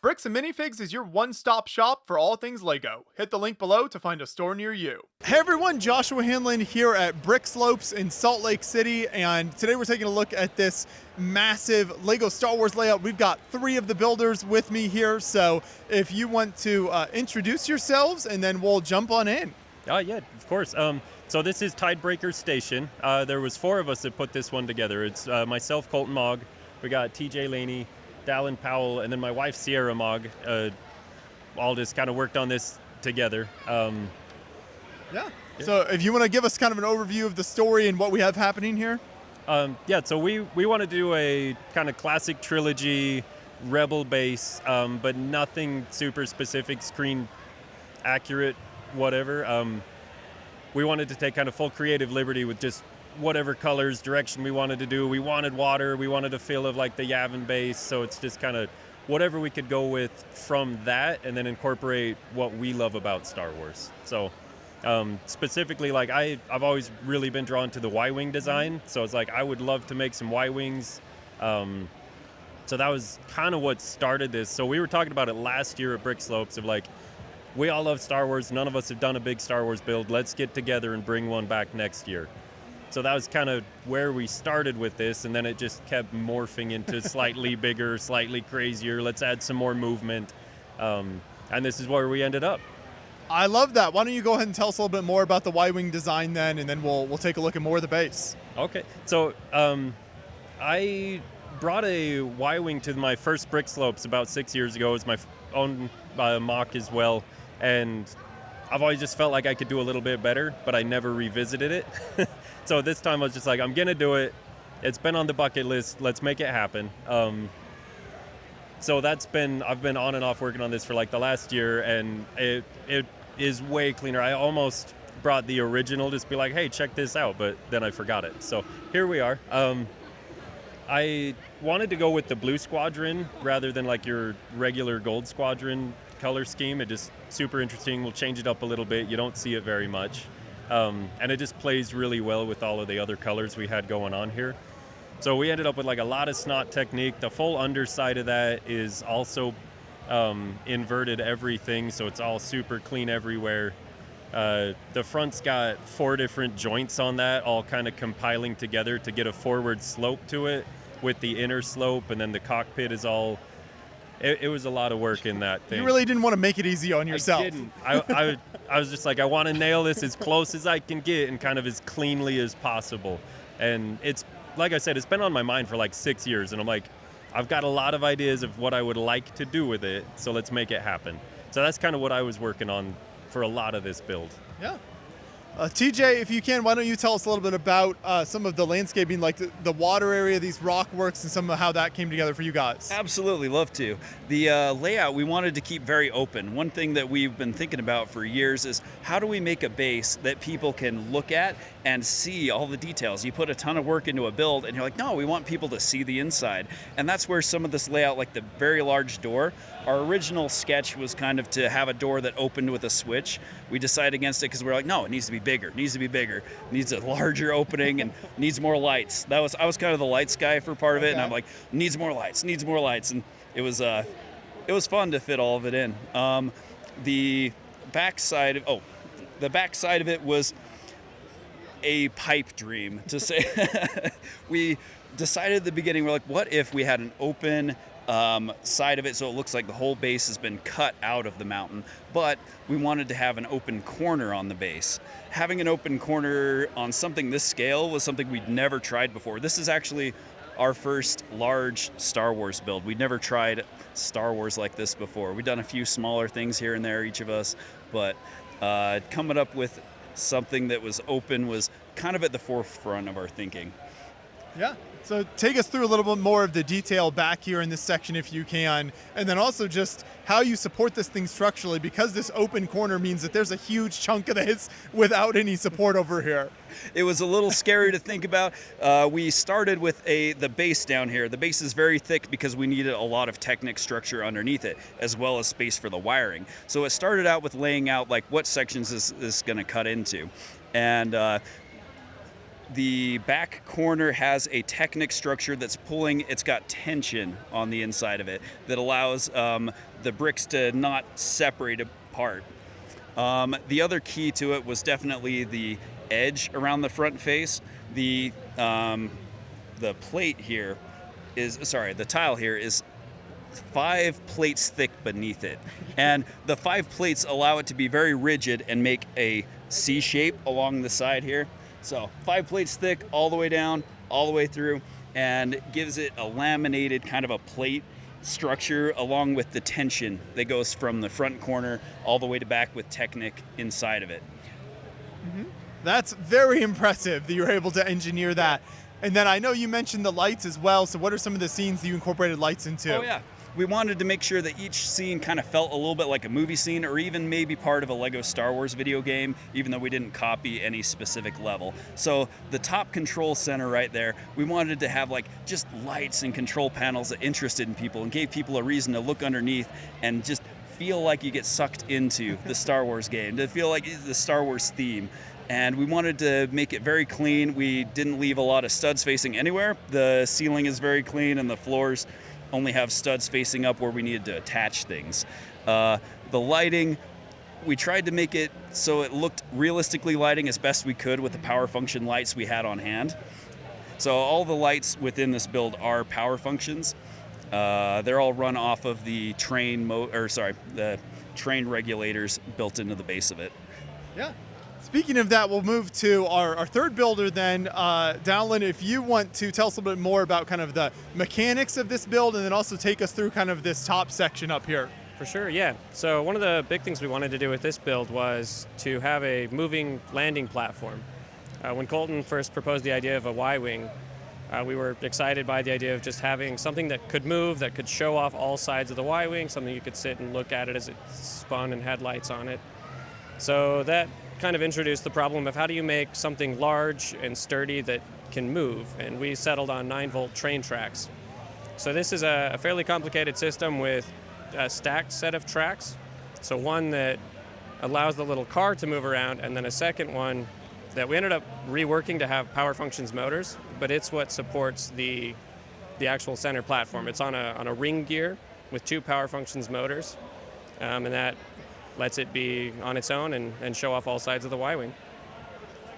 Bricks and Minifigs is your one-stop shop for all things LEGO. Hit the link below to find a store near you. Hey everyone, Joshua Hanlon here at BrickSlopes in Salt Lake City, and today we're taking a look at this massive LEGO Star Wars layout. We've got 3 of the builders with me here, so if you want to introduce yourselves, and then we'll jump on in. Yeah, of course. So this is TideBreaker Station. There was 4 of us that put this one together. It's myself, Colton Maag. We got TJ Leany, Dallen Powell, and then my wife, Siara Maag. All just kind of worked on this together. Yeah. So if you want to give us kind of an overview of the story and what we have happening here. So we want to do a kind of classic trilogy Rebel base, but nothing super specific, screen accurate, whatever. We wanted to take kind of full creative liberty with just whatever colors, direction we wanted to do. We wanted water, we wanted a feel of like the Yavin base, so it's just kind of whatever we could go with from that and then incorporate what we love about Star Wars. So specifically, like I've always really been drawn to the Y-Wing design, so it's like I would love to make some Y-Wings. So that was kind of what started this. So we were talking about it last year at BrickSlopes of like, we all love Star Wars, none of us have done a big Star Wars build, let's get together and bring one back next year. So that was kind of where we started with this, and then it just kept morphing into slightly bigger, slightly crazier, let's add some more movement, and this is where we ended up. I love that. Why don't you go ahead and tell us a little bit more about the Y-Wing design then, and then we'll take a look at more of the base. Okay, so I brought a Y-Wing to my first BrickSlopes about 6 years ago. It was my own mock as well, and I've always just felt like I could do a little bit better, but I never revisited it. So this time I was just like, I'm going to do it. It's been on the bucket list. Let's make it happen. So I've been on and off working on this for like the last year, and it is way cleaner. I almost brought the original, just be like, hey, check this out, but then I forgot it. So here we are. I wanted to go with the blue squadron rather than like your regular gold squadron color scheme. It just super interesting. We'll change it up a little bit. You don't see it very much. And it just plays really well with all of the other colors we had going on here. So we ended up with like a lot of snot technique. The full underside of that is also inverted everything, so it's all super clean everywhere. The front's got 4 different joints on that, all kind of compiling together to get a forward slope to it with the inner slope, and then the cockpit is all... It was a lot of work in that thing. You really didn't want to make it easy on yourself. I didn't. I was just like, I want to nail this as close as I can get and kind of as cleanly as possible. And it's, like I said, it's been on my mind for like 6 years. And I'm like, I've got a lot of ideas of what I would like to do with it. So let's make it happen. So that's kind of what I was working on for a lot of this build. Yeah. TJ, if you can, why don't you tell us a little bit about some of the landscaping, like the water area, these rock works, and some of how that came together for you guys? Absolutely, love to. The layout we wanted to keep very open. One thing that we've been thinking about for years is how do we make a base that people can look at and see all the details. You put a ton of work into a build, and you're like, no, we want people to see the inside. And that's where some of this layout, like the very large door, our original sketch was kind of to have a door that opened with a switch. We decided against it because we were like, no, it needs to be bigger, it needs a larger opening and needs more lights. I was kind of the lights guy for part of it, and I'm like, needs more lights, and it was fun to fit all of it in. The back side of it was a pipe dream, to say. We decided at the beginning, we're like, what if we had an open side of it so it looks like the whole base has been cut out of the mountain, but we wanted to have an open corner on the base. Having an open corner on something this scale was something we'd never tried before. This is actually our first large Star Wars build. We'd never tried Star Wars like this before. We've done a few smaller things here and there, each of us, but coming up with something that was open was kind of at the forefront of our thinking. Yeah. So take us through a little bit more of the detail back here in this section if you can, and then also just how you support this thing structurally, because this open corner means that there's a huge chunk of this without any support over here. It was a little scary to think about. We started with the base down here. The base is very thick because we needed a lot of Technic structure underneath it, as well as space for the wiring. So it started out with laying out like what sections is this going to cut into. And The back corner has a Technic structure that's pulling. It's got tension on the inside of it that allows the bricks to not separate apart. The other key to it was definitely the edge around the front face. The plate here the tile here is 5 plates thick beneath it. And the 5 plates allow it to be very rigid and make a C shape along the side here. So 5 plates thick all the way down, all the way through, and gives it a laminated kind of a plate structure along with the tension that goes from the front corner all the way to back with Technic inside of it. That's very impressive that you were able to engineer that. And then I know you mentioned the lights as well. So what are some of the scenes that you incorporated lights into? Oh, yeah. We wanted to make sure that each scene kind of felt a little bit like a movie scene, or even maybe part of a Lego Star Wars video game, even though we didn't copy any specific level. So the top control center right there, we wanted to have like just lights and control panels that interested in people and gave people a reason to look underneath and just feel like you get sucked into the Star Wars game, to feel like it's the Star Wars theme. And we wanted to make it very clean. We didn't leave a lot of studs facing anywhere. The ceiling is very clean and the floors only have studs facing up where we needed to attach things. The lighting, we tried to make it so it looked realistically lighting as best we could with the power function lights we had on hand. So all the lights within this build are power functions. They're all run off of the the train regulators built into the base of it. Yeah. Speaking of that, we'll move to our third builder then. Dallen, if you want to tell us a little bit more about kind of the mechanics of this build and then also take us through kind of this top section up here. For sure, yeah. So one of the big things we wanted to do with this build was to have a moving landing platform. When Colton first proposed the idea of a Y-wing, we were excited by the idea of just having something that could move, that could show off all sides of the Y-wing, something you could sit and look at it as it spun and had lights on it. So that kind of introduced the problem of how do you make something large and sturdy that can move, and we settled on 9-volt train tracks. So this is a fairly complicated system with a stacked set of tracks. So one that allows the little car to move around, and then a second one that we ended up reworking to have power functions motors, but it's what supports the actual center platform. It's on a ring gear with 2 power functions motors, and that lets it be on its own and show off all sides of the Y-wing.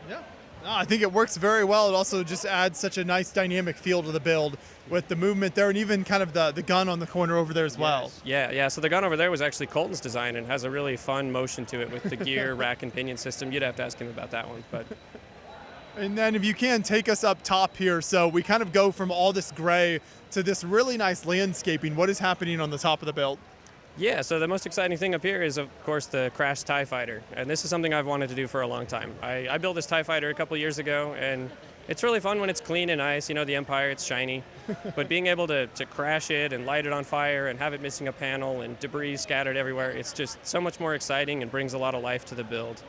Yeah. No, I think it works very well. It also just adds such a nice dynamic feel to the build with the movement there and even kind of the gun on the corner over there as well. Yeah. So the gun over there was actually Colton's design and has a really fun motion to it with the gear, rack, and pinion system. You'd have to ask him about that one. But And then if you can, take us up top here. So we kind of go from all this gray to this really nice landscaping. What is happening on the top of the build? yeah, so the most exciting thing up here is, of course, the crashed TIE Fighter. And this is something I've wanted to do for a long time. I built this TIE Fighter a couple years ago, and it's really fun when it's clean and nice. You know, the Empire, it's shiny. But being able to crash it and light it on fire and have it missing a panel and debris scattered everywhere, it's just so much more exciting and brings a lot of life to the build.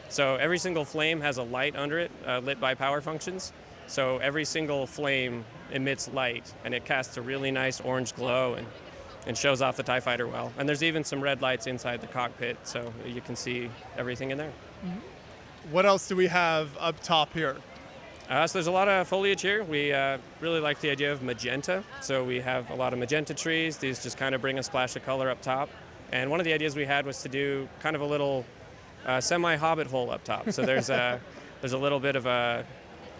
So every single flame has a light under it, lit by power functions. So every single flame emits light, and it casts a really nice orange glow and shows off the TIE Fighter well. And there's even some red lights inside the cockpit, so you can see everything in there. What else do we have up top here? So there's a lot of foliage here. We really like the idea of magenta. So we have a lot of magenta trees. These just kind of bring a splash of color up top. And one of the ideas we had was to do kind of a little semi-hobbit hole up top. So there's a little bit of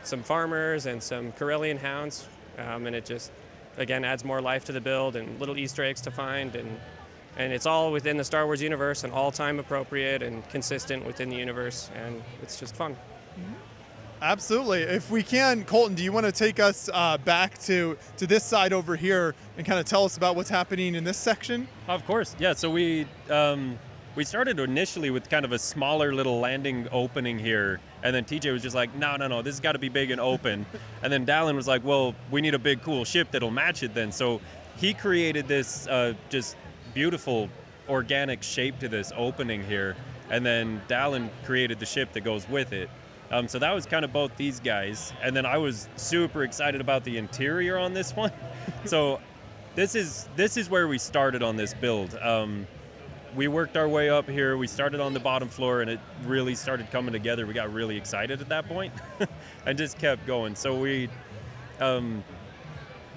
some farmers and some Corellian hounds, and it just, again, adds more life to the build and little Easter eggs to find. And it's all within the Star Wars universe and all time appropriate and consistent within the universe. And it's just fun. Absolutely. If we can, Colton, do you want to take us back to this side over here and kind of tell us about what's happening in this section? Of course, yeah. So we started initially with kind of a smaller little landing opening here, and then TJ was just like, no, this has got to be big and open. And then Dallen was like, well, we need a big, cool ship that'll match it then. So he created this just beautiful organic shape to this opening here, and then Dallen created the ship that goes with it. So that was kind of both these guys, and then I was super excited about the interior on this one. So this is where we started on this build. We worked our way up here. We started on the bottom floor, and it really started coming together. We got really excited at that point. and just kept going. So we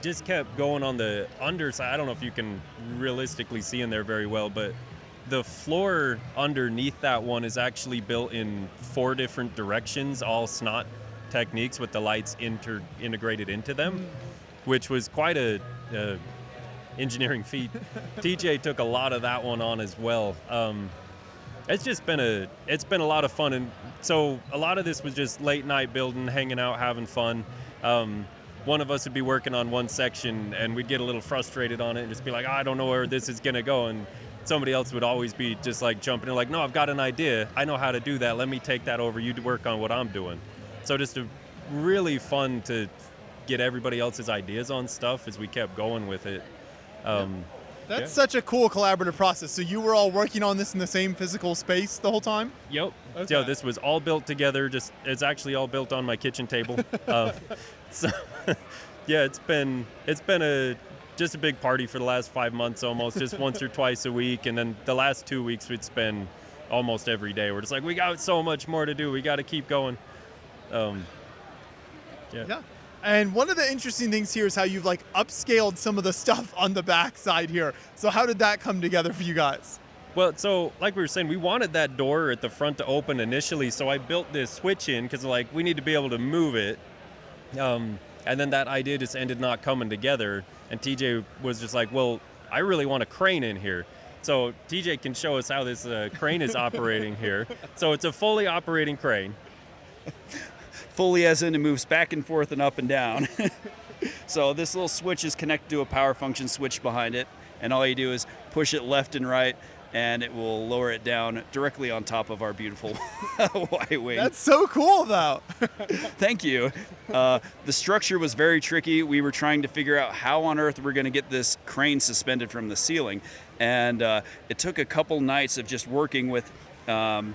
just kept going on the underside. I don't know if you can realistically see in there very well, but the floor underneath that one is actually built in 4 different directions, all snot techniques with the lights integrated into them, which was quite a engineering feat. TJ took a lot of that one on as well. It's been a lot of fun, and so a lot of this was just late night building, hanging out, having fun. One of us would be working on one section and we'd get a little frustrated on it and just be like, I don't know where this is gonna go, and somebody else would always be just like jumping in like, no, I've got an idea, I know how to do that, let me take that over, you work on what I'm doing. So just really fun to get everybody else's ideas on stuff as we kept going with it. That's such a cool collaborative process. So you were all working on this in the same physical space the whole time? Yep. Okay. Yeah, this was all built together. It's actually all built on my kitchen table. So yeah, it's been just a big party for the last 5 months almost, just once or twice a week. And then the last 2 weeks we'd spend almost every day. We're just like, we got so much more to do. We got to keep going. Yeah. And one of the interesting things here is how you've like upscaled some of the stuff on the back side here. So how did that come together for you guys? Well, so like we were saying, we wanted that door at the front to open initially. So I built this switch in because like we need to be able to move it. And then that idea just ended not coming together. And TJ was just like, well, I really want a crane in here. So TJ can show us how this crane is operating here. So it's a fully operating crane. Fully as in it moves back and forth and up and down. So this little switch is connected to a power function switch behind it, and all you do is push it left and right and it will lower it down directly on top of our beautiful Y wing. That's so cool though. Thank you. The structure was very tricky. We were trying to figure out how on earth we're going to get this crane suspended from the ceiling, and it took a couple nights of just working with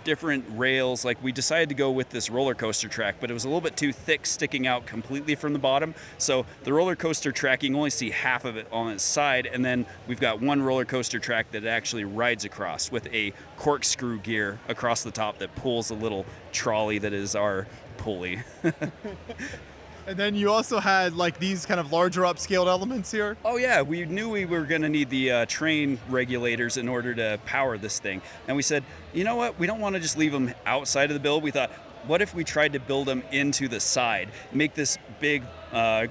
different rails. Like we decided to go with this roller coaster track, but it was a little bit too thick sticking out completely from the bottom. So the roller coaster track, you can only see half of it on its side, and then we've got one roller coaster track that it actually rides across with a corkscrew gear across the top that pulls a little trolley that is our pulley. And then you also had like these kind of larger upscaled elements here. Oh yeah, we knew we were going to need the train regulators in order to power this thing. And we said, you know what, we don't want to just leave them outside of the build. We thought, what if we tried to build them into the side, make this big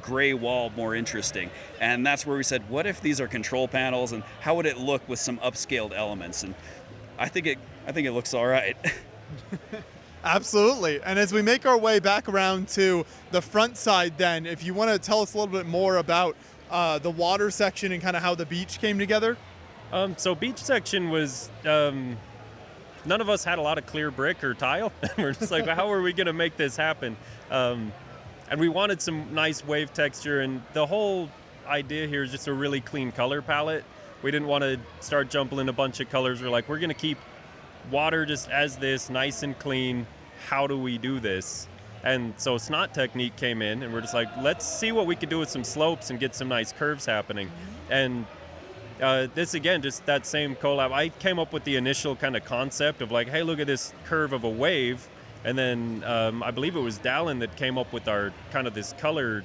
gray wall more interesting? And that's where we said, what if these are control panels, and how would it look with some upscaled elements? And I think it looks all right. Absolutely. And as we make our way back around to the front side then, if you want to tell us a little bit more about the water section and kind of how the beach came together. So beach section was, none of us had a lot of clear brick or tile. We're just like, how are we going to make this happen? And we wanted some nice wave texture, and the whole idea here is just a really clean color palette. We didn't want to start jumping in a bunch of colors. We're like, we're going to keep water just as this, nice and clean. How do we do this? And so snot technique came in, and we're just like, let's see what we could do with some slopes and get some nice curves happening. And this, again, just that same collab, I came up with the initial kind of concept of like, hey, look at this curve of a wave. And then I believe it was Dallen that came up with our kind of this color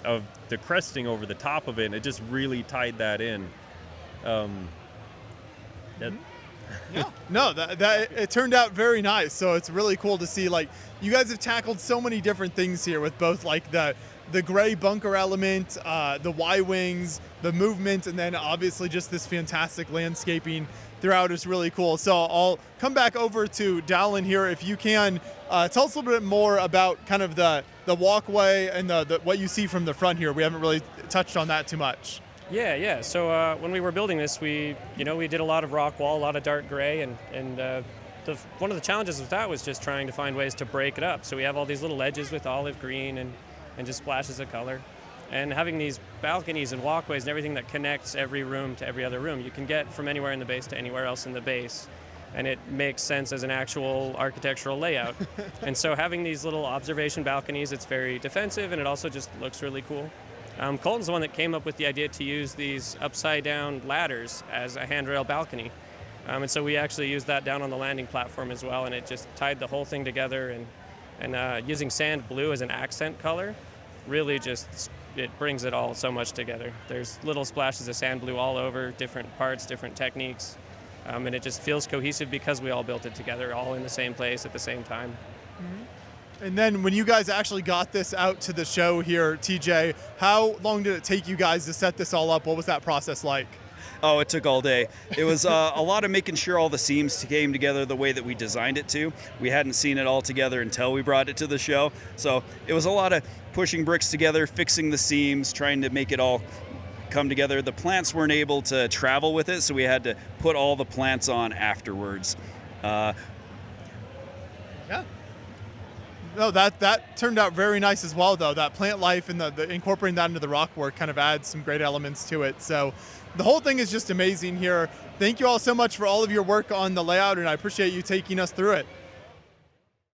of the cresting over the top of it, and it just really tied that in. Yeah. No, that it turned out very nice. So it's really cool to see, like, you guys have tackled so many different things here with both like the gray bunker element, the Y-wings, the movement, and then obviously just this fantastic landscaping throughout is really cool. So I'll come back over to Dallen here. If you can, tell us a little bit more about kind of the walkway and the what you see from the front here. We haven't really touched on that too much. Yeah. So when we were building this, we did a lot of rock wall, a lot of dark gray, and one of the challenges with that was just trying to find ways to break it up. So we have all these little edges with olive green and just splashes of color. And having these balconies and walkways and everything that connects every room to every other room, you can get from anywhere in the base to anywhere else in the base. And it makes sense as an actual architectural layout. And so having these little observation balconies, it's very defensive, and it also just looks really cool. Colton's the one that came up with the idea to use these upside-down ladders as a handrail balcony. And so we actually used that down on the landing platform as well, and it just tied the whole thing together, and And using sand blue as an accent color really it brings it all so much together. There's little splashes of sand blue all over, different parts, different techniques, and it just feels cohesive because we all built it together, all in the same place at the same time. And then when you guys actually got this out to the show here, TJ, how long did it take you guys to set this all up? What was that process like? Oh, it took all day. It was a lot of making sure all the seams came together the way that we designed it to. We hadn't seen it all together until we brought it to the show. So it was a lot of pushing bricks together, fixing the seams, trying to make it all come together. The plants weren't able to travel with it, so we had to put all the plants on afterwards. Yeah. No, that turned out very nice as well, though. That plant life and the incorporating that into the rock work kind of adds some great elements to it. So the whole thing is just amazing here. Thank you all so much for all of your work on the layout, and I appreciate you taking us through it.